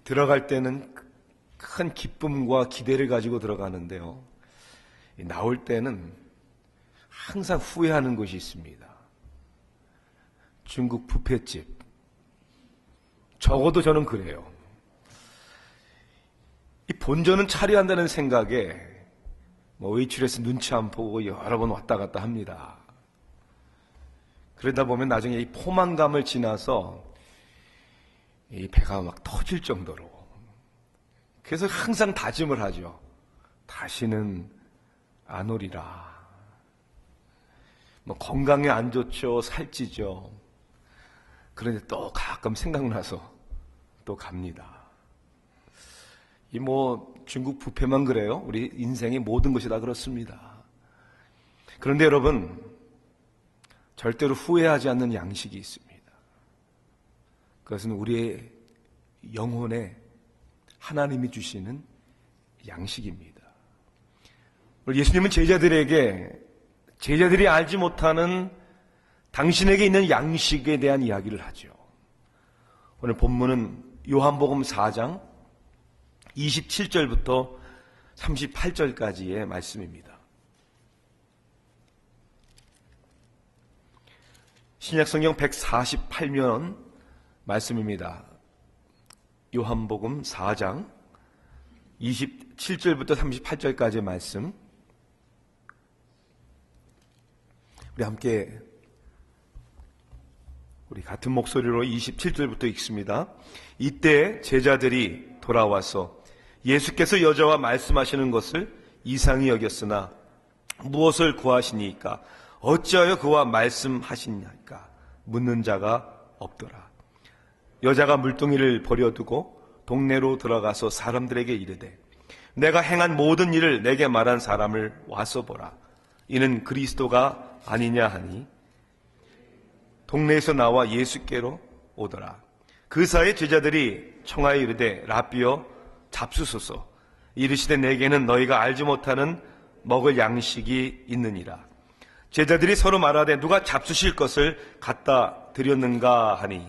들어갈 때는 큰 기쁨과 기대를 가지고 들어가는데요. 나올 때는 항상 후회하는 것이 있습니다. 중국 뷔페집. 적어도 저는 그래요. 이 본전은 차려야 한다는 생각에 웨이트레스 눈치 안 보고 여러 번 왔다 갔다 합니다. 그러다 보면 나중에 이 포만감을 지나서 이 배가 막 터질 정도로. 그래서 항상 다짐을 하죠. 다시는 안 오리라. 건강에 안 좋죠. 살찌죠. 그런데 또 가끔 생각나서 또 갑니다. 중국 뷔페만 그래요? 우리 인생의 모든 것이 다 그렇습니다. 그런데 여러분, 절대로 후회하지 않는 양식이 있습니다. 그것은 우리의 영혼에 하나님이 주시는 양식입니다. 예수님은 제자들이 알지 못하는 당신에게 있는 양식에 대한 이야기를 하죠. 오늘 본문은 요한복음 4장 27절부터 38절까지의 말씀입니다. 신약성경 148면 말씀입니다. 요한복음 4장 27절부터 38절까지의 말씀. 우리 같은 목소리로 27절부터 읽습니다. 이때 제자들이 돌아와서 예수께서 여자와 말씀하시는 것을 이상히 여겼으나 무엇을 구하시니까 어찌하여 그와 말씀하시냐니까 묻는 자가 없더라. 여자가 물동이를 버려두고 동네로 들어가서 사람들에게 이르되 내가 행한 모든 일을 내게 말한 사람을 와서 보라. 이는 그리스도가 아니냐 하니 동네에서 나와 예수께로 오더라. 그 사이 제자들이 청하여 이르되 라삐여 잡수소서. 이르시되 내게는 너희가 알지 못하는 먹을 양식이 있느니라. 제자들이 서로 말하되 누가 잡수실 것을 갖다 드렸는가 하니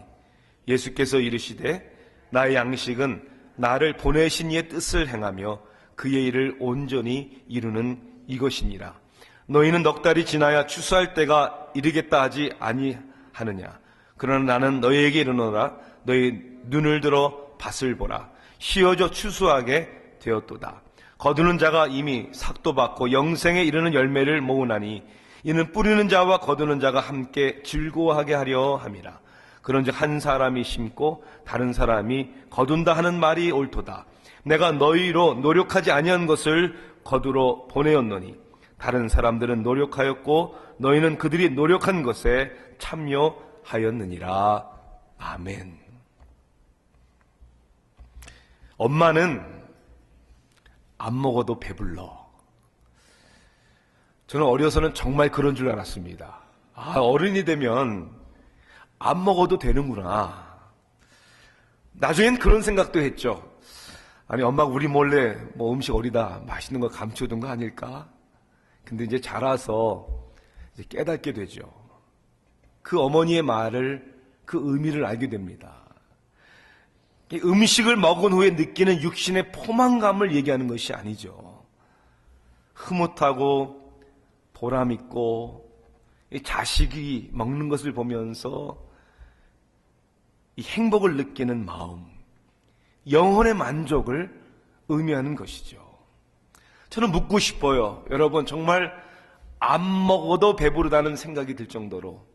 예수께서 이르시되 나의 양식은 나를 보내신 이의 뜻을 행하며 그의 일을 온전히 이루는 이것이니라. 너희는 넉 달이 지나야 추수할 때가 이르겠다 하지 아니하느냐. 그러나 나는 너희에게 이르노라. 너희 눈을 들어 밭을 보라. 휘어져 추수하게 되었도다. 거두는 자가 이미 삭도 받고 영생에 이르는 열매를 모으나니 이는 뿌리는 자와 거두는 자가 함께 즐거워하게 하려 함이라. 그런즉 한 사람이 심고 다른 사람이 거둔다 하는 말이 옳도다. 내가 너희로 노력하지 아니한 것을 거두러 보내었노니 다른 사람들은 노력하였고 너희는 그들이 노력한 것에 참여하였느니라. 아멘. 엄마는 안 먹어도 배불러. 저는 어려서는 정말 그런 줄 알았습니다. 어른이 되면 안 먹어도 되는구나. 나중엔 그런 생각도 했죠. 아니, 엄마가 우리 몰래 음식 어디다 맛있는 거 감춰둔 거 아닐까? 근데 이제 자라서 이제 깨닫게 되죠. 그 어머니의 말을, 그 의미를 알게 됩니다. 음식을 먹은 후에 느끼는 육신의 포만감을 얘기하는 것이 아니죠. 흐뭇하고 보람있고 자식이 먹는 것을 보면서 이 행복을 느끼는 마음, 영혼의 만족을 의미하는 것이죠. 저는 묻고 싶어요. 여러분, 정말 안 먹어도 배부르다는 생각이 들 정도로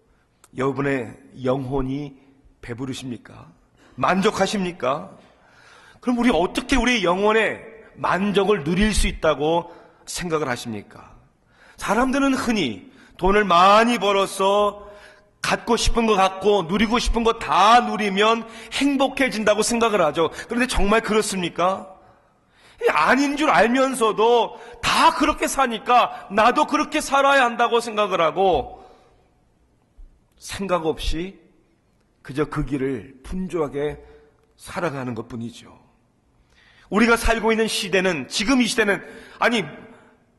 여러분의 영혼이 배부르십니까? 만족하십니까? 그럼 우리 어떻게 우리 영혼의 만족을 누릴 수 있다고 생각을 하십니까? 사람들은 흔히 돈을 많이 벌어서 갖고 싶은 거 갖고 누리고 싶은 거 다 누리면 행복해진다고 생각을 하죠. 그런데 정말 그렇습니까? 아닌 줄 알면서도 다 그렇게 사니까 나도 그렇게 살아야 한다고 생각을 하고 생각 없이 그저 그 길을 분주하게 살아가는 것뿐이죠. 우리가 살고 있는 시대는, 지금 이 시대는, 아니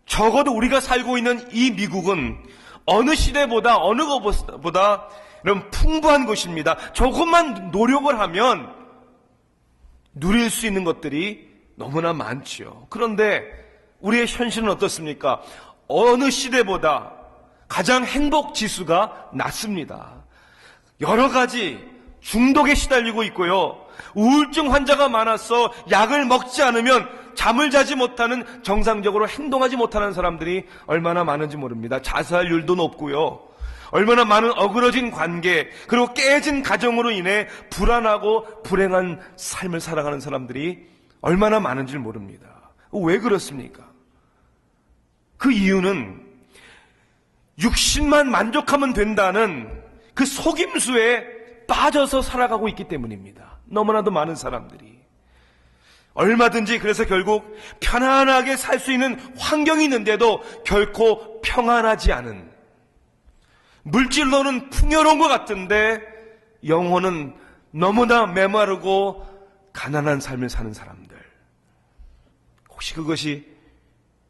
적어도 우리가 살고 있는 이 미국은 어느 시대보다 어느 것보다 이런 풍부한 것입니다. 조금만 노력을 하면 누릴 수 있는 것들이 너무나 많지요. 그런데 우리의 현실은 어떻습니까? 어느 시대보다 가장 행복 지수가 낮습니다. 여러 가지 중독에 시달리고 있고요. 우울증 환자가 많아서 약을 먹지 않으면 잠을 자지 못하는, 정상적으로 행동하지 못하는 사람들이 얼마나 많은지 모릅니다. 자살률도 높고요. 얼마나 많은 어그러진 관계, 그리고 깨진 가정으로 인해 불안하고 불행한 삶을 살아가는 사람들이 얼마나 많은지 모릅니다. 왜 그렇습니까? 그 이유는 육신만 만족하면 된다는 그 속임수에 빠져서 살아가고 있기 때문입니다. 너무나도 많은 사람들이. 얼마든지 그래서 결국 편안하게 살 수 있는 환경이 있는데도 결코 평안하지 않은, 물질로는 풍요로운 것 같은데 영혼은 너무나 메마르고 가난한 삶을 사는 사람들. 혹시 그것이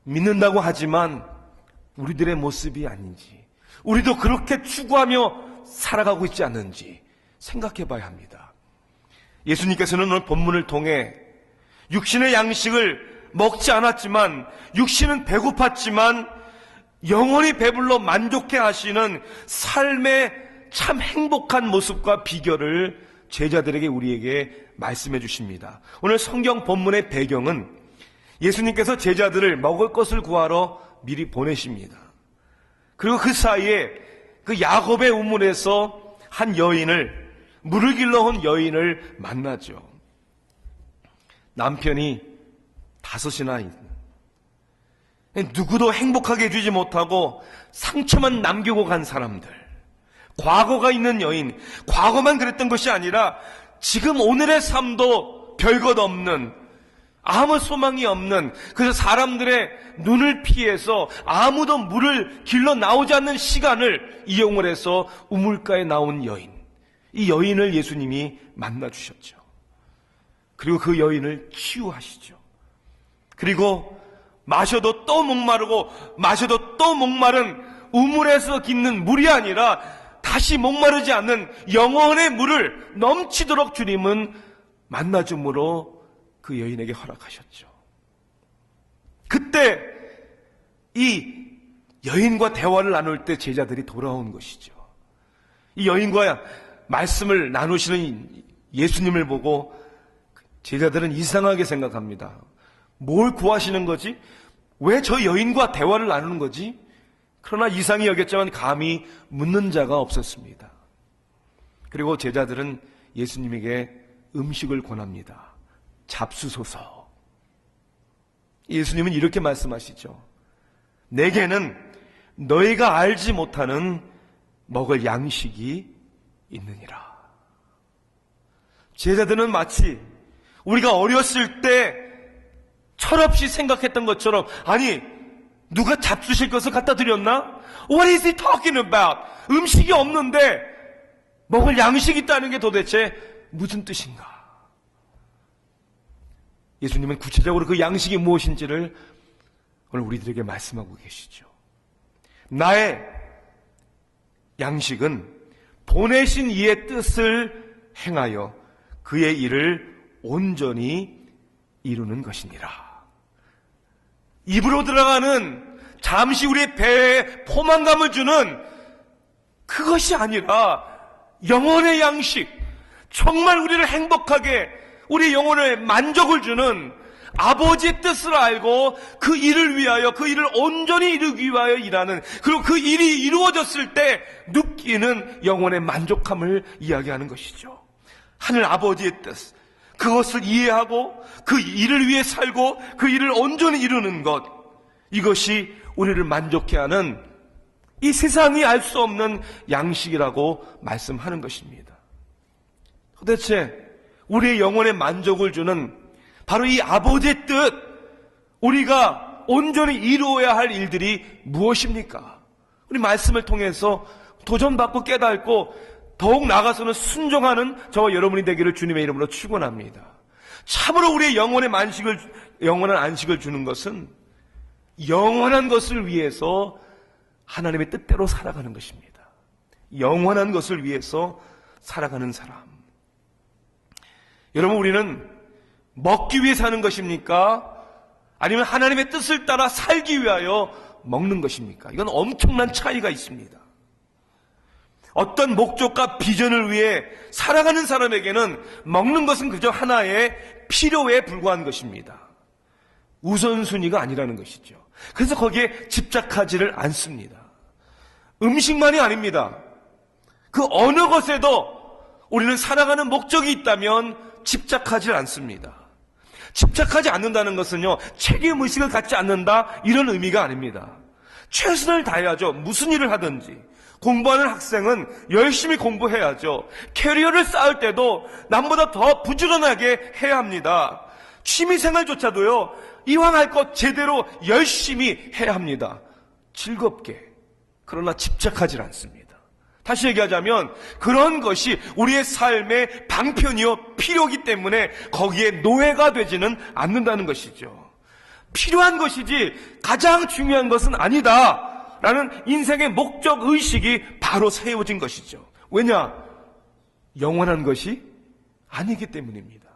믿는다고 하지만 우리들의 모습이 아닌지, 우리도 그렇게 추구하며 살아가고 있지 않는지 생각해 봐야 합니다. 예수님께서는 오늘 본문을 통해 육신의 양식을 먹지 않았지만, 육신은 배고팠지만 영원히 배불러 만족해 하시는 삶의 참 행복한 모습과 비결을 제자들에게, 우리에게 말씀해 주십니다. 오늘 성경 본문의 배경은 예수님께서 제자들을 먹을 것을 구하러 미리 보내십니다. 그리고 그 사이에 그 야곱의 우물에서 한 여인을, 물을 길러 온 여인을 만나죠. 남편이 5이나 있는, 누구도 행복하게 해주지 못하고 상처만 남기고 간 사람들, 과거가 있는 여인, 과거만 그랬던 것이 아니라 지금 오늘의 삶도 별것 없는, 아무 소망이 없는, 그래서 사람들의 눈을 피해서 아무도 물을 길러 나오지 않는 시간을 이용을 해서 우물가에 나온 여인, 이 여인을 예수님이 만나 주셨죠. 그리고 그 여인을 치유하시죠. 그리고 마셔도 또 목마르고 마셔도 또 목마른 우물에서 깃는 물이 아니라 다시 목마르지 않는 영원의 물을 넘치도록 주님은 만나줌으로 그 여인에게 허락하셨죠. 그때 이 여인과 대화를 나눌 때 제자들이 돌아온 것이죠. 이 여인과 말씀을 나누시는 예수님을 보고 제자들은 이상하게 생각합니다. 뭘 구하시는 거지? 왜 저 여인과 대화를 나누는 거지? 그러나 이상히 여겼지만 감히 묻는 자가 없었습니다. 그리고 제자들은 예수님에게 음식을 권합니다. 잡수소서. 예수님은 이렇게 말씀하시죠. 내게는 너희가 알지 못하는 먹을 양식이 있느니라. 제자들은 마치 우리가 어렸을 때 철없이 생각했던 것처럼, 아니 누가 잡수실 것을 갖다 드렸나? What is he talking about? 음식이 없는데 먹을 양식이 있다는 게 도대체 무슨 뜻인가? 예수님은 구체적으로 그 양식이 무엇인지를 오늘 우리들에게 말씀하고 계시죠. 나의 양식은 보내신 이의 뜻을 행하여 그의 일을 온전히 이루는 것이니라. 입으로 들어가는 잠시 우리의 배에 포만감을 주는 그것이 아니라 영혼의 양식, 정말 우리를 행복하게, 우리 영혼의 만족을 주는 아버지의 뜻을 알고 그 일을 위하여, 그 일을 온전히 이루기 위하여 일하는, 그리고 그 일이 이루어졌을 때 느끼는 영혼의 만족함을 이야기하는 것이죠. 하늘 아버지의 뜻, 그것을 이해하고 그 일을 위해 살고 그 일을 온전히 이루는 것, 이것이 우리를 만족해 하는 이 세상이 알 수 없는 양식이라고 말씀하는 것입니다. 도대체 우리의 영혼의 만족을 주는 바로 이 아버지의 뜻, 우리가 온전히 이루어야 할 일들이 무엇입니까? 우리 말씀을 통해서 도전받고 깨닫고 더욱 나아가서는 순종하는 저와 여러분이 되기를 주님의 이름으로 축원합니다. 참으로 우리의 영혼의 영원한 안식을 주는 것은 영원한 것을 위해서 하나님의 뜻대로 살아가는 것입니다. 영원한 것을 위해서 살아가는 사람. 여러분, 우리는 먹기 위해 사는 것입니까? 아니면 하나님의 뜻을 따라 살기 위하여 먹는 것입니까? 이건 엄청난 차이가 있습니다. 어떤 목적과 비전을 위해 살아가는 사람에게는 먹는 것은 그저 하나의 필요에 불과한 것입니다. 우선순위가 아니라는 것이죠. 그래서 거기에 집착하지를 않습니다. 음식만이 아닙니다. 그 어느 것에도 우리는 살아가는 목적이 있다면 집착하지 않습니다. 집착하지 않는다는 것은요, 책임의식을 갖지 않는다 이런 의미가 아닙니다. 최선을 다해야죠. 무슨 일을 하든지. 공부하는 학생은 열심히 공부해야죠. 캐리어를 쌓을 때도 남보다 더 부지런하게 해야 합니다. 취미생활조차도요, 이왕 할 것 제대로 열심히 해야 합니다. 즐겁게. 그러나 집착하지 않습니다. 다시 얘기하자면 그런 것이 우리의 삶의 방편이요 필요이기 때문에 거기에 노예가 되지는 않는다는 것이죠. 필요한 것이지 가장 중요한 것은 아니다 라는 인생의 목적 의식이 바로 세워진 것이죠. 왜냐? 영원한 것이 아니기 때문입니다.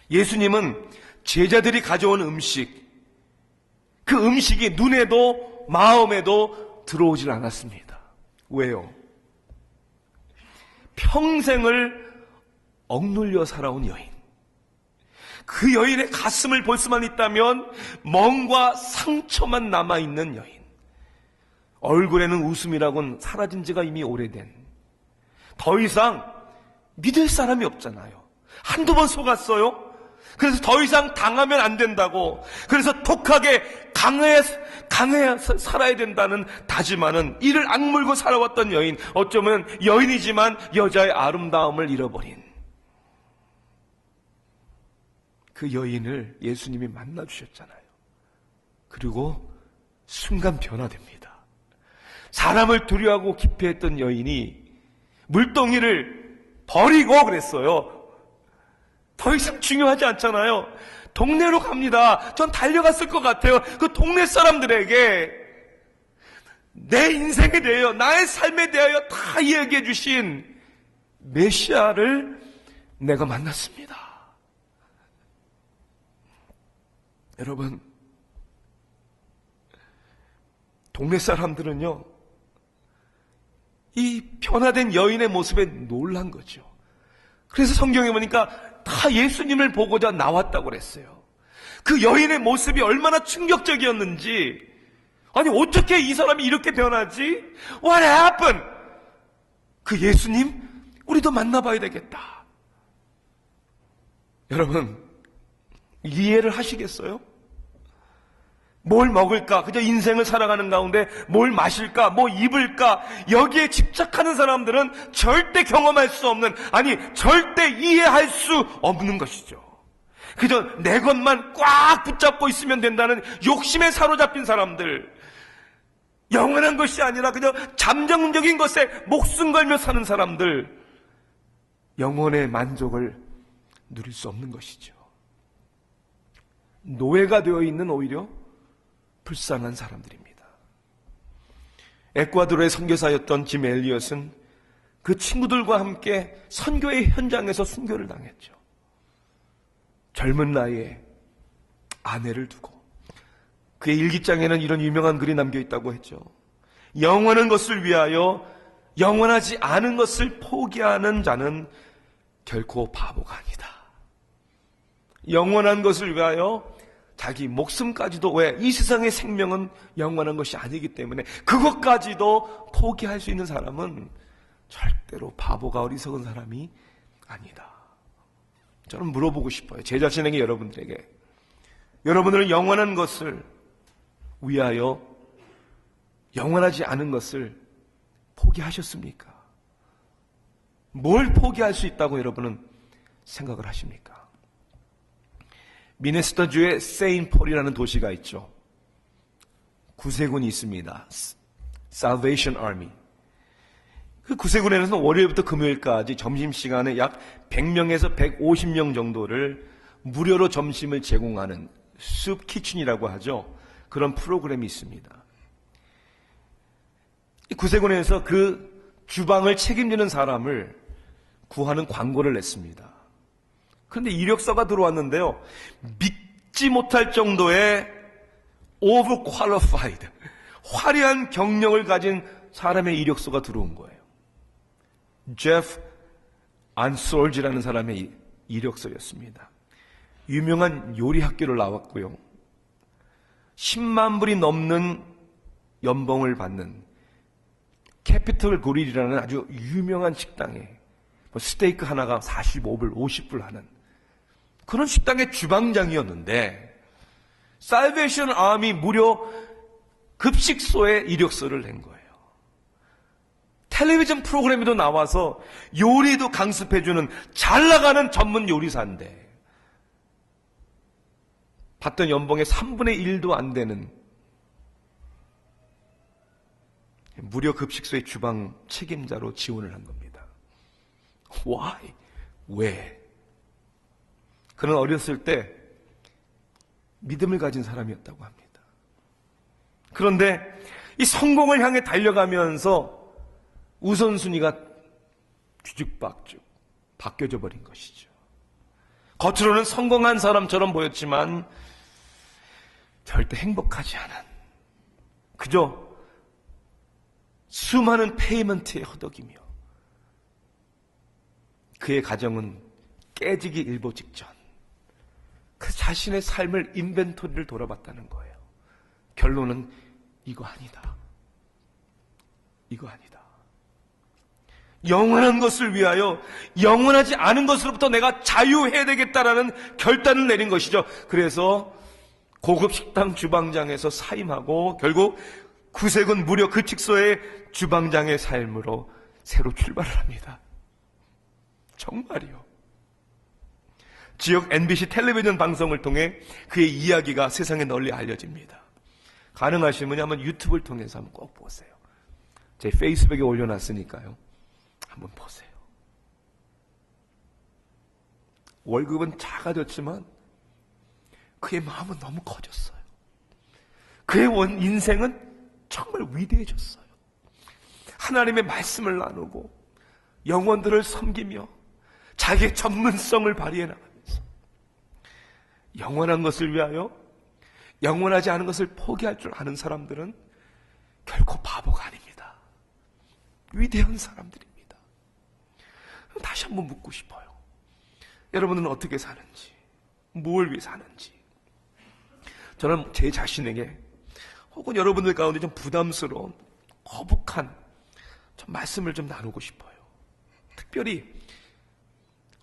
예수님은 제자들이 가져온 음식, 그 음식이 눈에도 마음에도 들어오질 않았습니다. 왜요? 평생을 억눌려 살아온 여인, 그 여인의 가슴을 볼 수만 있다면 멍과 상처만 남아있는 여인, 얼굴에는 웃음이라고는 사라진 지가 이미 오래된, 더 이상 믿을 사람이 없잖아요. 한두 번 속았어요. 그래서 더 이상 당하면 안 된다고, 그래서 독하게 강해야 살아야 된다는 다짐하는, 이를 악물고 살아왔던 여인, 어쩌면 여인이지만 여자의 아름다움을 잃어버린 그 여인을 예수님이 만나주셨잖아요. 그리고 순간 변화됩니다. 사람을 두려워하고 기피했던 여인이 물동이를 버리고 그랬어요. 더 이상 중요하지 않잖아요. 동네로 갑니다. 전 달려갔을 것 같아요. 그 동네 사람들에게 내 인생에 대하여, 나의 삶에 대하여 다 이야기해 주신 메시아를 내가 만났습니다. 여러분, 동네 사람들은요, 이 변화된 여인의 모습에 놀란 거죠. 그래서 성경에 보니까 다 예수님을 보고자 나왔다고 그랬어요. 그 여인의 모습이 얼마나 충격적이었는지, 아니 어떻게 이 사람이 이렇게 변하지? What happened? 그 예수님 우리도 만나봐야 되겠다. 여러분, 이해를 하시겠어요? 뭘 먹을까? 그저 인생을 살아가는 가운데 뭘 마실까? 뭐 입을까? 여기에 집착하는 사람들은 절대 경험할 수 없는, 아니 절대 이해할 수 없는 것이죠. 그저 내 것만 꽉 붙잡고 있으면 된다는 욕심에 사로잡힌 사람들, 영원한 것이 아니라 그저 잠정적인 것에 목숨 걸며 사는 사람들, 영혼의 만족을 누릴 수 없는 것이죠. 노예가 되어 있는 오히려 불쌍한 사람들입니다. 에콰도르의 선교사였던 짐 엘리엇은 그 친구들과 함께 선교의 현장에서 순교를 당했죠. 젊은 나이에 아내를 두고, 그의 일기장에는 이런 유명한 글이 남겨 있다고 했죠. 영원한 것을 위하여 영원하지 않은 것을 포기하는 자는 결코 바보가 아니다. 영원한 것을 위하여 자기 목숨까지도, 왜? 이 세상의 생명은 영원한 것이 아니기 때문에 그것까지도 포기할 수 있는 사람은 절대로 바보가 어리석은 사람이 아니다. 저는 물어보고 싶어요. 제 자신에게, 여러분들에게. 여러분들은 영원한 것을 위하여 영원하지 않은 것을 포기하셨습니까? 뭘 포기할 수 있다고 여러분은 생각을 하십니까? 미네소타주의 세인폴이라는 도시가 있죠. 구세군이 있습니다. Salvation Army. 그 구세군에는 월요일부터 금요일까지 점심시간에 약 100명에서 150명 정도를 무료로 점심을 제공하는 숲 키친이라고 하죠. 그런 프로그램이 있습니다. 이 구세군에서 그 주방을 책임지는 사람을 구하는 광고를 냈습니다. 그런데 이력서가 들어왔는데요, 믿지 못할 정도의 overqualified, 화려한 경력을 가진 사람의 이력서가 들어온 거예요. 제프 안솔지라는 사람의 이력서였습니다. 유명한 요리 학교를 나왔고요, 10만 불이 넘는 연봉을 받는 캐피털 그릴이라는 아주 유명한 식당에 스테이크 하나가 45불, 50불 하는 그런 식당의 주방장이었는데, 살베이션 아미 무료 급식소에 이력서를 낸 거예요. 텔레비전 프로그램에도 나와서 요리도 강습해주는 잘 나가는 전문 요리사인데, 받던 연봉의 3분의 1도 안 되는 무료 급식소의 주방 책임자로 지원을 한 겁니다. Why? 왜? 그는 어렸을 때 믿음을 가진 사람이었다고 합니다. 그런데 이 성공을 향해 달려가면서 우선순위가 뒤죽박죽 바뀌어져 버린 것이죠. 겉으로는 성공한 사람처럼 보였지만 절대 행복하지 않은, 그저 수많은 페이먼트에 허덕이며 그의 가정은 깨지기 일보 직전, 그 자신의 삶을 인벤토리를 돌아봤다는 거예요. 결론은 이거 아니다. 이거 아니다. 영원한 것을 위하여 영원하지 않은 것으로부터 내가 자유해야 되겠다라는 결단을 내린 것이죠. 그래서 고급 식당 주방장에서 사임하고 결국 구세군 무료 급식소의 주방장의 삶으로 새로 출발을 합니다. 정말이요. 지역 MBC 텔레비전 방송을 통해 그의 이야기가 세상에 널리 알려집니다. 가능하시면 한번 유튜브를 통해서 한번 꼭 보세요. 제 페이스북에 올려놨으니까요, 한번 보세요. 월급은 작아졌지만 그의 마음은 너무 커졌어요. 그의 인생은 정말 위대해졌어요. 하나님의 말씀을 나누고 영혼들을 섬기며 자기의 전문성을 발휘해 나가면서 영원한 것을 위하여 영원하지 않은 것을 포기할 줄 아는 사람들은 결코 바보가 아닙니다. 위대한 사람들입니다. 다시 한번 묻고 싶어요. 여러분은 어떻게 사는지, 뭘 위해 사는지. 저는 제 자신에게 혹은 여러분들 가운데 좀 부담스러운, 거북한 좀 말씀을 좀 나누고 싶어요. 특별히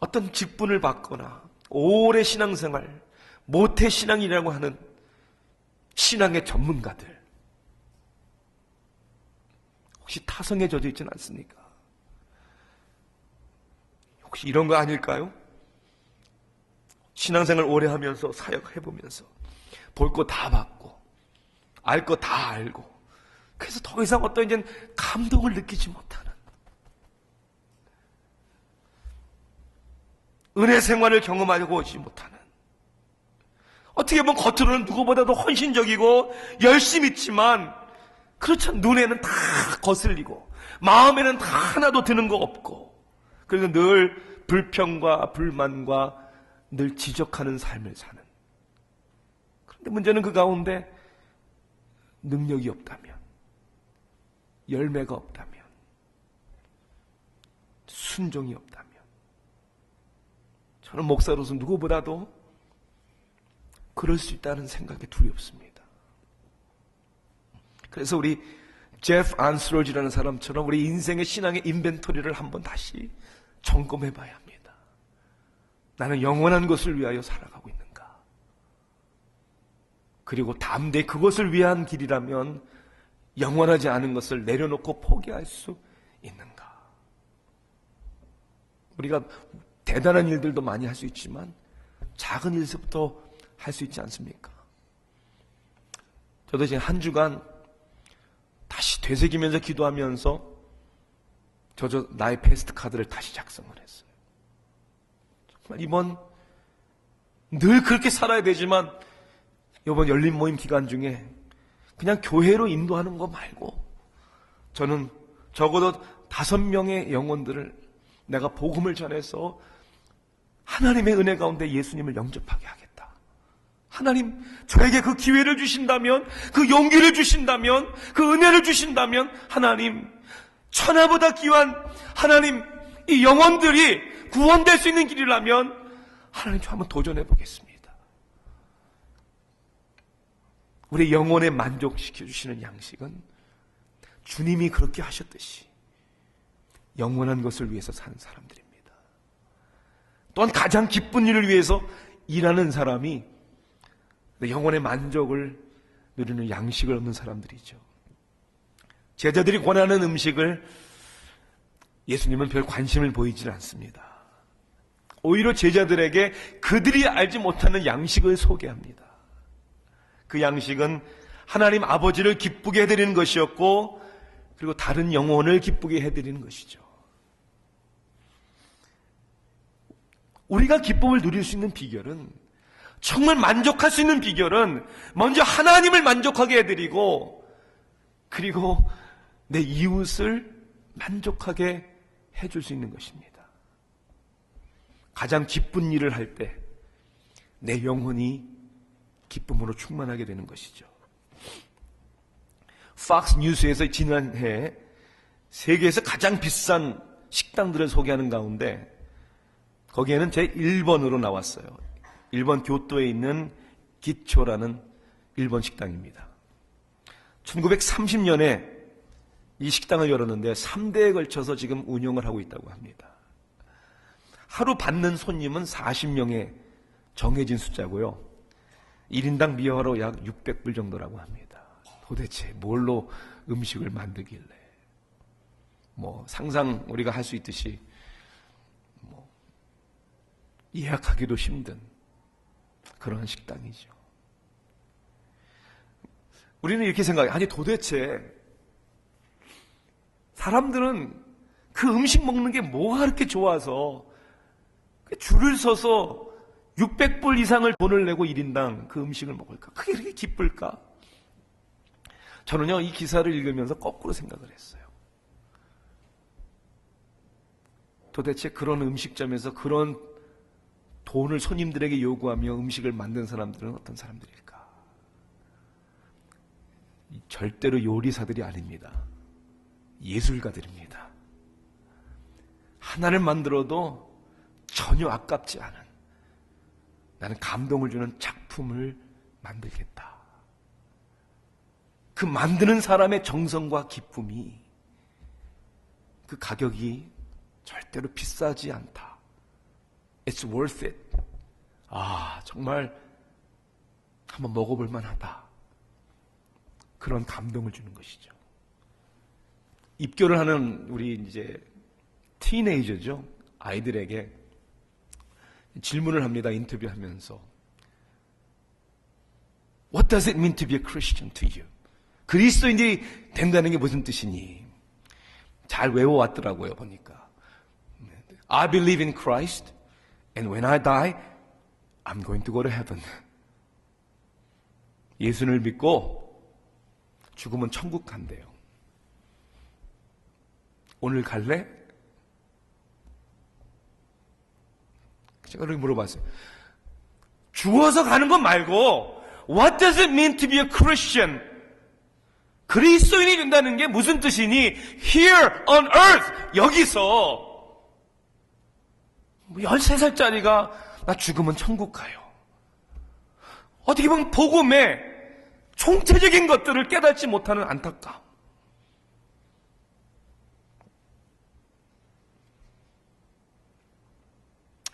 어떤 직분을 받거나 오래 신앙생활, 모태신앙이라고 하는 신앙의 전문가들, 혹시 타성에 젖어 있지는 않습니까? 혹시 이런 거 아닐까요? 신앙생활 오래 하면서 사역해보면서 볼 거 다 받고 알 거 다 알고, 그래서 더 이상 어떤 이제 감동을 느끼지 못하는, 은혜 생활을 경험하고 오지 못하는, 어떻게 보면 겉으로는 누구보다도 헌신적이고 열심히 있지만 그렇죠, 눈에는 다 거슬리고 마음에는 다 하나도 드는 거 없고, 그래서 늘 불평과 불만과 늘 지적하는 삶을 사는. 그런데 문제는 그 가운데 능력이 없다면, 열매가 없다면, 순종이 없다면, 저는 목사로서 누구보다도 그럴 수 있다는 생각이 두렵습니다. 그래서 우리 제프 안스로지라는 사람처럼 우리 인생의 신앙의 인벤토리를 한번 다시 점검해 봐야 합니다. 나는 영원한 것을 위하여 살아가고 있는가? 그리고 담대히 그것을 위한 길이라면 영원하지 않은 것을 내려놓고 포기할 수 있는가? 우리가 대단한 일들도 많이 할 수 있지만 작은 일서부터 할 수 있지 않습니까? 저도 지금 한 주간 다시 되새기면서 기도하면서 나의 베스트 카드를 다시 작성을 했어요. 정말 이번 늘 그렇게 살아야 되지만 이번 열린 모임 기간 중에 그냥 교회로 인도하는 거 말고 저는 적어도 5명의 영혼들을 내가 복음을 전해서 하나님의 은혜 가운데 예수님을 영접하게 하겠다. 하나님, 저에게 그 기회를 주신다면, 그 용기를 주신다면, 그 은혜를 주신다면, 하나님, 천하보다 귀한 하나님, 이 영혼들이 구원될 수 있는 길이라면 하나님, 저 한번 도전해 보겠습니다. 우리 영혼에 만족시켜 주시는 양식은 주님이 그렇게 하셨듯이 영원한 것을 위해서 사는 사람들입니다. 또한 가장 기쁜 일을 위해서 일하는 사람이 영혼의 만족을 누리는 양식을 얻는 사람들이죠. 제자들이 권하는 음식을 예수님은 별 관심을 보이질 않습니다. 오히려 제자들에게 그들이 알지 못하는 양식을 소개합니다. 그 양식은 하나님 아버지를 기쁘게 해드리는 것이었고, 그리고 다른 영혼을 기쁘게 해드리는 것이죠. 우리가 기쁨을 누릴 수 있는 비결은, 정말 만족할 수 있는 비결은 먼저 하나님을 만족하게 해드리고, 그리고 내 이웃을 만족하게 해줄 수 있는 것입니다. 가장 기쁜 일을 할 때 내 영혼이 기쁨으로 충만하게 되는 것이죠. 팍스 뉴스에서 지난해 세계에서 가장 비싼 식당들을 소개하는 가운데 거기에는 제 1번으로 나왔어요. 일본 교토에 있는 기초라는 일본 식당입니다. 1930년에 이 식당을 열었는데 3대에 걸쳐서 지금 운영을 하고 있다고 합니다. 하루 받는 손님은 40명의 정해진 숫자고요. 1인당 미화로 약 600불 정도라고 합니다. 도대체 뭘로 음식을 만들길래? 상상 우리가 할 수 있듯이 예약하기도 힘든 그런 식당이죠. 우리는 이렇게 생각해요. 아니 도대체 사람들은 그 음식 먹는 게 뭐가 그렇게 좋아서 줄을 서서 600불 이상을 돈을 내고 1인당 그 음식을 먹을까? 그게 그렇게 기쁠까? 저는요, 이 기사를 읽으면서 거꾸로 생각을 했어요. 도대체 그런 음식점에서 그런 돈을 손님들에게 요구하며 음식을 만든 사람들은 어떤 사람들일까? 절대로 요리사들이 아닙니다. 예술가들입니다. 하나를 만들어도 전혀 아깝지 않은, 나는 감동을 주는 작품을 만들겠다. 그 만드는 사람의 정성과 기쁨이, 그 가격이 절대로 비싸지 않다. It's worth it. 정말 한번 먹어볼 만하다. 그런 감동을 주는 것이죠. 입교를 하는 우리 이제 티네이저죠. 아이들에게 질문을 합니다. 인터뷰하면서. What does it mean to be a Christian to you? 그리스도인이 된다는 게 무슨 뜻이니? 잘 외워왔더라고요, 보니까. I believe in Christ, and when I die, I'm going to go to heaven. 예수를 믿고 죽으면 천국 간대요. 오늘 갈래? 제가 그렇게 물어봤어요. 죽어서 가는 것 말고 What does it mean to be a Christian? 그리스도인이 된다는 게 무슨 뜻이니? Here on earth, 여기서 13살짜리가 나 죽으면 천국 가요. 어떻게 보면 복음의 총체적인 것들을 깨닫지 못하는 안타까움.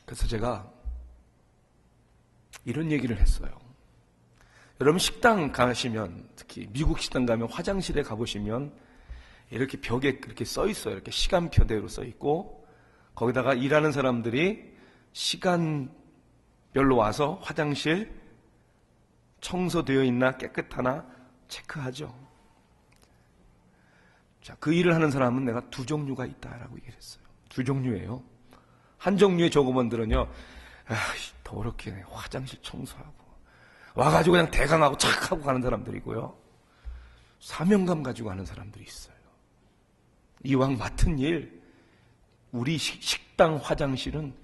그래서 제가 이런 얘기를 했어요. 여러분 식당 가시면, 특히 미국 식당 가면 화장실에 가보시면 이렇게 벽에 이렇게 써 있어요. 이렇게 시간표대로 써 있고, 거기다가 일하는 사람들이 시간별로 와서 화장실 청소되어 있나 깨끗하나 체크하죠. 자, 그 일을 하는 사람은 내가 두 종류가 있다라고 얘기를 했어요. 두 종류예요. 한 종류의 조그만들은요, 더럽게 화장실 청소하고 와가지고 그냥 대강하고 착 하고 가는 사람들이고요, 사명감 가지고 하는 사람들이 있어요. 이왕 맡은 일, 우리 식당 화장실은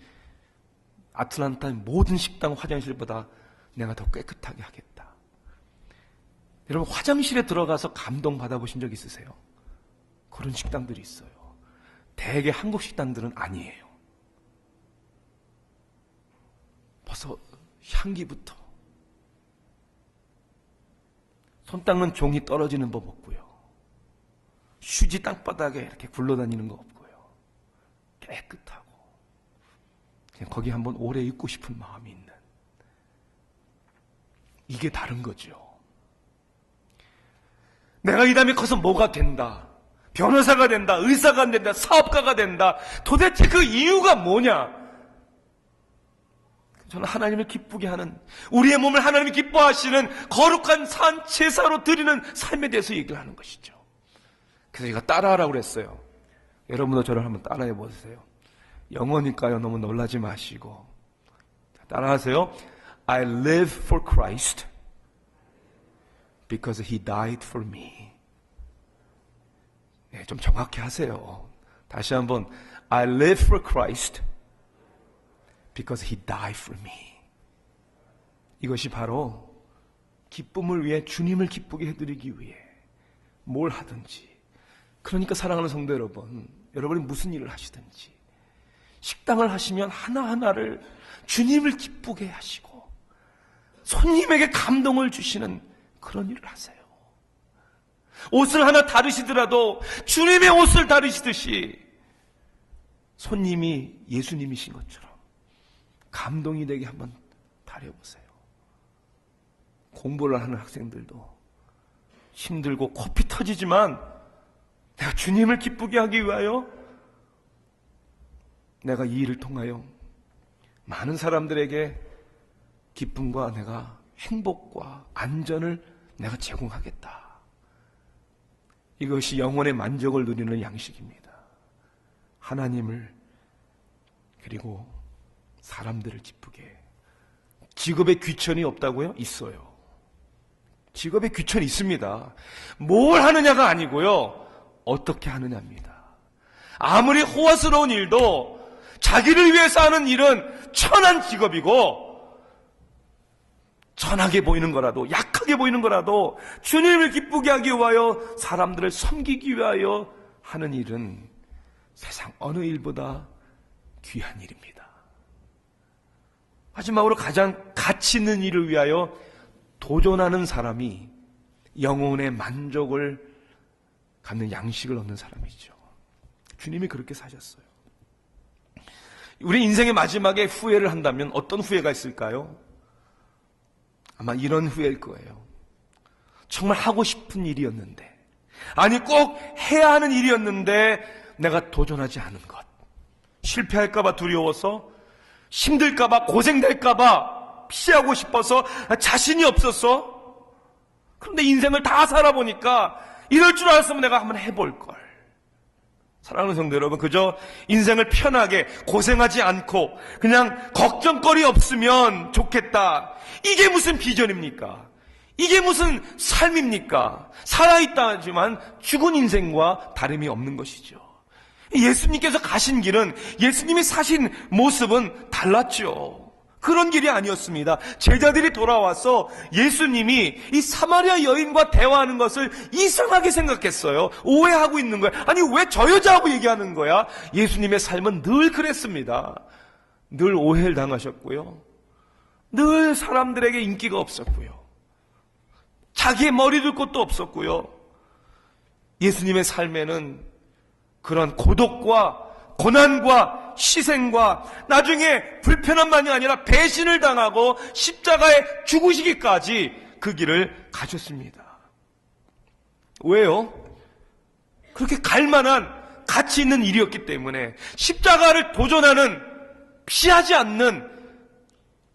아틀란타의 모든 식당 화장실보다 내가 더 깨끗하게 하겠다. 여러분, 화장실에 들어가서 감동 받아보신 적 있으세요? 그런 식당들이 있어요. 대개 한국 식당들은 아니에요. 벌써 향기부터 손 닦는 종이 떨어지는 법 없고요. 휴지 땅바닥에 이렇게 굴러다니는 거 없고요. 깨끗하고 그냥 거기 한번 오래 있고 싶은 마음이 있는, 이게 다른 거죠. 내가 이 다음에 커서 뭐가 된다, 변호사가 된다, 의사가 된다, 사업가가 된다, 도대체 그 이유가 뭐냐? 저는 하나님을 기쁘게 하는, 우리의 몸을 하나님이 기뻐하시는 거룩한 산 제사로 드리는 삶에 대해서 얘기를 하는 것이죠. 그래서 제가 따라하라고 그랬어요. 여러분도 저를 한번 따라해 보세요. 영어니까요, 너무 놀라지 마시고 따라하세요. I live for Christ because He died for me. 네, 좀 정확히 하세요. 다시 한번, I live for Christ because He died for me. 이것이 바로 기쁨을 위해, 주님을 기쁘게 해드리기 위해 뭘 하든지, 그러니까 사랑하는 성도 여러분, 여러분이 무슨 일을 하시든지 식당을 하시면 하나하나를 주님을 기쁘게 하시고 손님에게 감동을 주시는 그런 일을 하세요. 옷을 하나 다르시더라도 주님의 옷을 다르시듯이 손님이 예수님이신 것처럼 감동이 되게 한번 다려보세요. 공부를 하는 학생들도 힘들고 코피 터지지만 내가 주님을 기쁘게 하기 위하여 내가 이 일을 통하여 많은 사람들에게 기쁨과 내가 행복과 안전을 내가 제공하겠다. 이것이 영혼의 만족을 누리는 양식입니다. 하나님을, 그리고 사람들을 기쁘게. 직업에 귀천이 없다고요? 있어요. 직업에 귀천이 있습니다. 뭘 하느냐가 아니고요, 어떻게 하느냐입니다. 아무리 호화스러운 일도 자기를 위해서 하는 일은 천한 직업이고, 천하게 보이는 거라도, 약하게 보이는 거라도 주님을 기쁘게 하기 위하여, 사람들을 섬기기 위하여 하는 일은 세상 어느 일보다 귀한 일입니다. 마지막으로 가장 가치 있는 일을 위하여 도전하는 사람이 영혼의 만족을 갖는 양식을 얻는 사람이죠. 주님이 그렇게 사셨어요. 우리 인생의 마지막에 후회를 한다면 어떤 후회가 있을까요? 아마 이런 후회일 거예요. 정말 하고 싶은 일이었는데, 아니 꼭 해야 하는 일이었는데 내가 도전하지 않은 것, 실패할까봐 두려워서, 힘들까봐, 고생될까봐 피하고 싶어서, 자신이 없어서. 그런데 인생을 다 살아보니까 이럴 줄 알았으면 내가 한번 해볼걸. 사랑하는 성도 여러분, 그저 인생을 편하게 고생하지 않고 그냥 걱정거리 없으면 좋겠다, 이게 무슨 비전입니까? 이게 무슨 삶입니까? 살아있다지만 죽은 인생과 다름이 없는 것이죠. 예수님께서 가신 길은, 예수님이 사신 모습은 달랐죠. 그런 길이 아니었습니다. 제자들이 돌아와서 예수님이 이 사마리아 여인과 대화하는 것을 이상하게 생각했어요. 오해하고 있는 거야. 아니 왜 저 여자하고 얘기하는 거야? 예수님의 삶은 늘 그랬습니다. 늘 오해를 당하셨고요, 늘 사람들에게 인기가 없었고요, 자기의 머리 둘 곳도 없었고요. 예수님의 삶에는 그런 고독과 고난과 희생과 나중에 불편함만이 아니라 배신을 당하고 십자가에 죽으시기까지 그 길을 가셨습니다. 왜요? 그렇게 갈 만한 가치 있는 일이었기 때문에, 십자가를 도전하는, 피하지 않는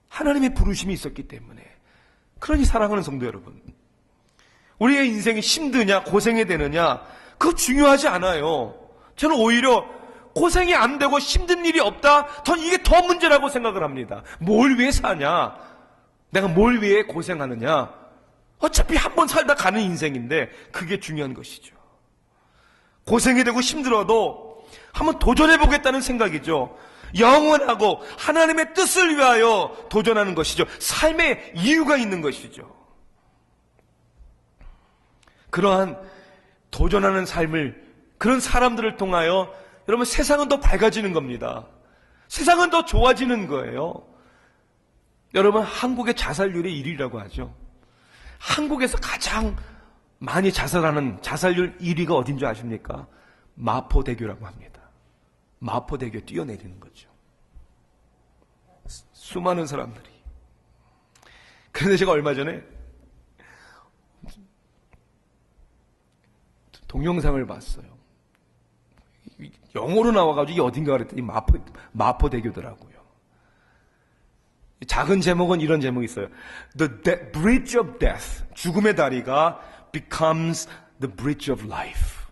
하나님의 부르심이 있었기 때문에. 그러니 사랑하는 성도 여러분, 우리의 인생이 힘드냐 고생이 되느냐 그거 중요하지 않아요. 저는 오히려 고생이 안 되고 힘든 일이 없다, 전 이게 더 문제라고 생각을 합니다. 뭘 위해 사냐? 내가 뭘 위해 고생하느냐? 어차피 한 번 살다 가는 인생인데 그게 중요한 것이죠. 고생이 되고 힘들어도 한번 도전해보겠다는 생각이죠. 영원하고 하나님의 뜻을 위하여 도전하는 것이죠. 삶의 이유가 있는 것이죠. 그러한 도전하는 삶을, 그런 사람들을 통하여 여러분 세상은 더 밝아지는 겁니다. 세상은 더 좋아지는 거예요. 여러분, 한국의 자살률이 1위라고 하죠. 한국에서 가장 많이 자살하는 자살률 1위가 어딘 줄 아십니까? 마포대교라고 합니다. 마포대교 뛰어내리는 거죠. 수많은 사람들이. 그런데 제가 얼마 전에 동영상을 봤어요. 영어로 나와가지고 이게 어딘가 그랬더니 마포대교더라고요. 작은 제목은 이런 제목이 있어요. The Bridge of Death. 죽음의 다리가 becomes the bridge of life.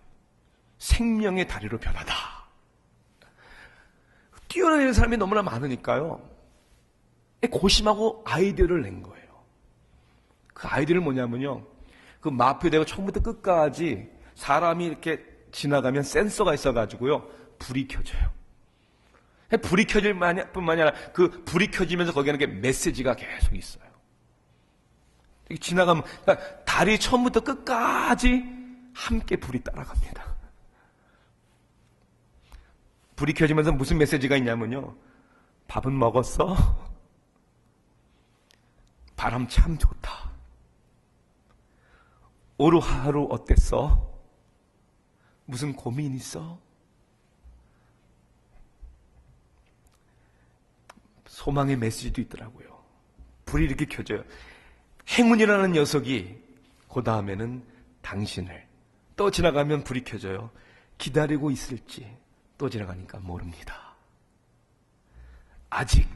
생명의 다리로 변하다. 뛰어내리는 사람이 너무나 많으니까요. 고심하고 아이디어를 낸 거예요. 그 아이디어는 뭐냐면요. 그 마포대교 처음부터 끝까지 사람이 이렇게 지나가면 센서가 있어가지고요. 불이 켜져요. 불이 켜질 뿐만이 아니라 그 불이 켜지면서 거기에는 메시지가 계속 있어요. 지나가면, 그러니까 다리 처음부터 끝까지 함께 불이 따라갑니다. 불이 켜지면서 무슨 메시지가 있냐면요. 밥은 먹었어? 바람 참 좋다. 오늘 하루 어땠어? 무슨 고민 있어? 소망의 메시지도 있더라고요. 불이 이렇게 켜져요. 행운이라는 녀석이 그 다음에는 당신을, 또 지나가면 불이 켜져요. 기다리고 있을지 또 지나가니까 모릅니다. 아직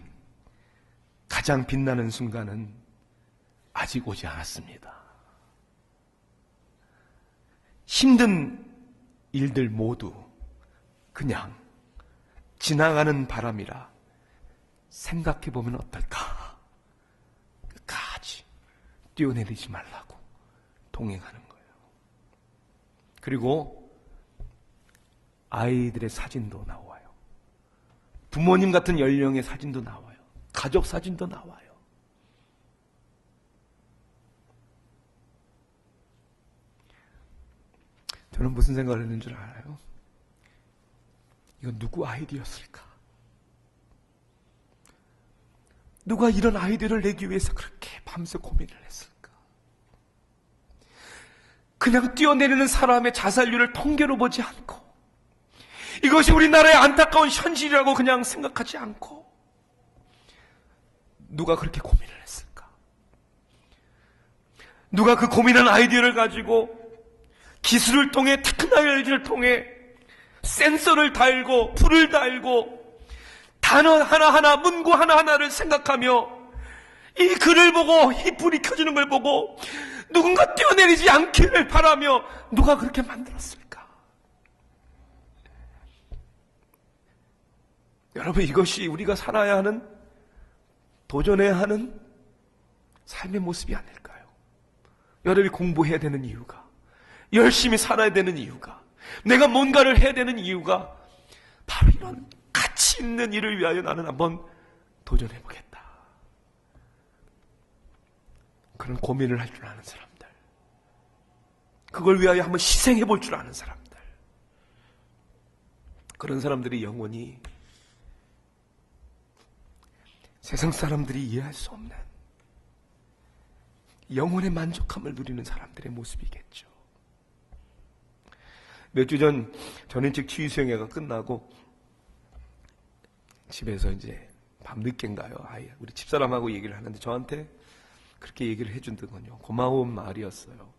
가장 빛나는 순간은 아직 오지 않았습니다. 힘든 일들 모두 그냥 지나가는 바람이라 생각해보면 어떨까? 끝까지 뛰어내리지 말라고 동행하는 거예요. 그리고 아이들의 사진도 나와요. 부모님 같은 연령의 사진도 나와요. 가족 사진도 나와요. 저는 무슨 생각을 했는 줄 알아요? 이건 누구 아이디어였을까? 누가 이런 아이디어를 내기 위해서 그렇게 밤새 고민을 했을까? 그냥 뛰어내리는 사람의 자살률을 통계로 보지 않고, 이것이 우리나라의 안타까운 현실이라고 그냥 생각하지 않고, 누가 그렇게 고민을 했을까? 누가 그 고민한 아이디어를 가지고 기술을 통해, 테크놀로지를 통해 센서를 달고 불을 달고 단어 하나하나, 문구 하나하나를 생각하며 이 글을 보고 이 불이 켜지는 걸 보고 누군가 뛰어내리지 않기를 바라며 누가 그렇게 만들었을까? 여러분, 이것이 우리가 살아야 하는, 도전해야 하는 삶의 모습이 아닐까요? 여러분이 공부해야 되는 이유가, 열심히 살아야 되는 이유가, 내가 뭔가를 해야 되는 이유가 바로 이런 가치 있는 일을 위하여 나는 한번 도전해보겠다. 그런 고민을 할 줄 아는 사람들, 그걸 위하여 한번 희생해볼 줄 아는 사람들, 그런 사람들이 영원히 세상 사람들이 이해할 수 없는 영혼의 만족함을 누리는 사람들의 모습이겠죠. 몇 주 전 전인직 치유수행회가 끝나고 집에서 이제 밤늦게인가요? 우리 집사람하고 얘기를 하는데 저한테 그렇게 얘기를 해준더군요. 고마운 말이었어요.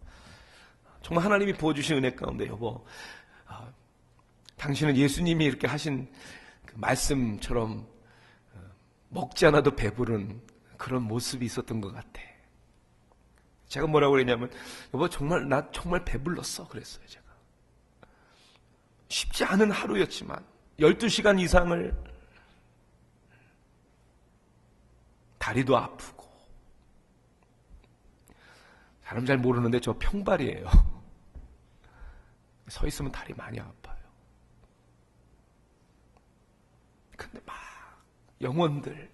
정말 하나님이 부어주신 은혜 가운데, 여보, 당신은 예수님이 이렇게 하신 그 말씀처럼 먹지 않아도 배부른 그런 모습이 있었던 것 같아. 제가 뭐라고 그랬냐면, 여보, 나 정말 배불렀어. 그랬어요, 제가. 쉽지 않은 하루였지만 12시간 이상을 다리도 아프고, 사람 잘 모르는데 저 평발이에요. 서 있으면 다리 많이 아파요. 영혼들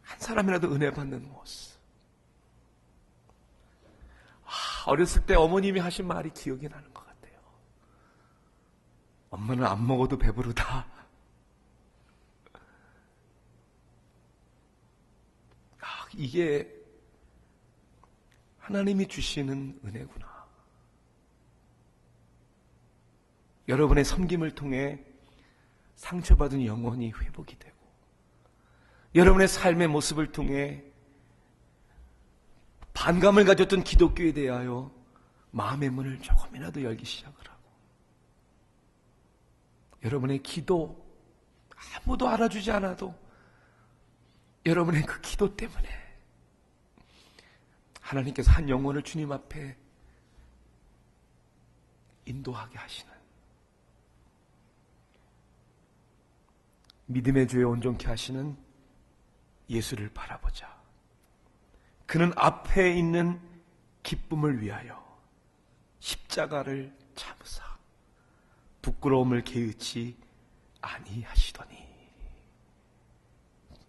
한 사람이라도 은혜 받는 모습. 어렸을 때 어머님이 하신 말이 기억이 나는 것 같아요. 엄마는 안 먹어도 배부르다. 이게 하나님이 주시는 은혜구나. 여러분의 섬김을 통해 상처받은 영혼이 회복이 되고, 여러분의 삶의 모습을 통해 반감을 가졌던 기독교에 대하여 마음의 문을 조금이라도 열기 시작을 하고, 여러분의 기도, 아무도 알아주지 않아도 여러분의 그 기도 때문에 하나님께서 한 영혼을 주님 앞에 인도하게 하시는, 믿음의 주에 온전케 하시는 예수를 바라보자. 그는 앞에 있는 기쁨을 위하여 십자가를 참으사 부끄러움을 개의치 아니하시더니.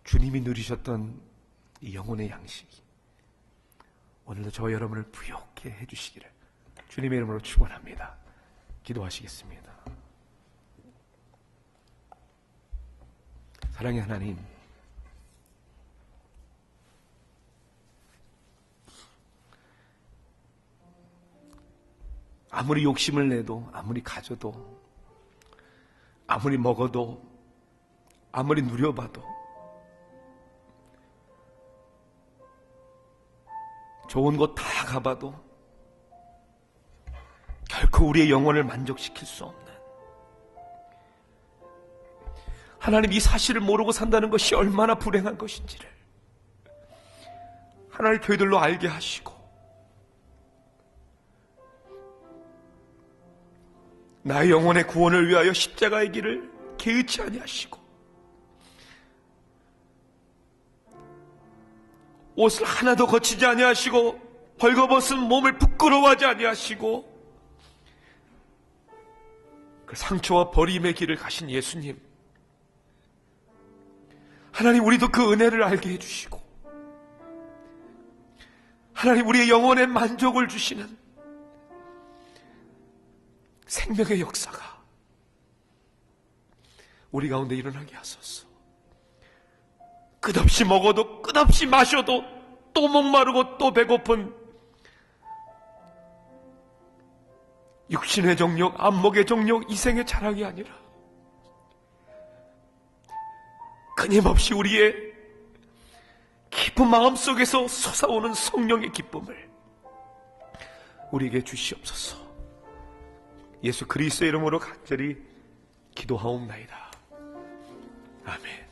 주님이 누리셨던 이 영혼의 양식이 오늘도 저와 여러분을 부욕해 해주시기를 주님의 이름으로 축원합니다. 기도하시겠습니다. 사랑의 하나님, 아무리 욕심을 내도, 아무리 가져도, 아무리 먹어도, 아무리 누려봐도, 좋은 곳 다 가봐도 결코 우리의 영혼을 만족시킬 수 없는, 하나님, 이 사실을 모르고 산다는 것이 얼마나 불행한 것인지를 하나님 저희들로 알게 하시고, 나의 영혼의 구원을 위하여 십자가의 길을 개의치 아니하시고, 옷을 하나도 거치지 아니하시고, 벌거벗은 몸을 부끄러워하지 아니하시고, 그 상처와 버림의 길을 가신 예수님, 하나님, 우리도 그 은혜를 알게 해주시고, 하나님, 우리의 영혼의 만족을 주시는 생명의 역사가 우리 가운데 일어나게 하소서. 끝없이 먹어도, 끝없이 마셔도, 또 목마르고 또 배고픈 육신의 정욕, 안목의 정욕, 이생의 자랑이 아니라 끊임없이 우리의 깊은 마음속에서 솟아오는 성령의 기쁨을 우리에게 주시옵소서. 예수 그리스도의 이름으로 간절히 기도하옵나이다. 아멘.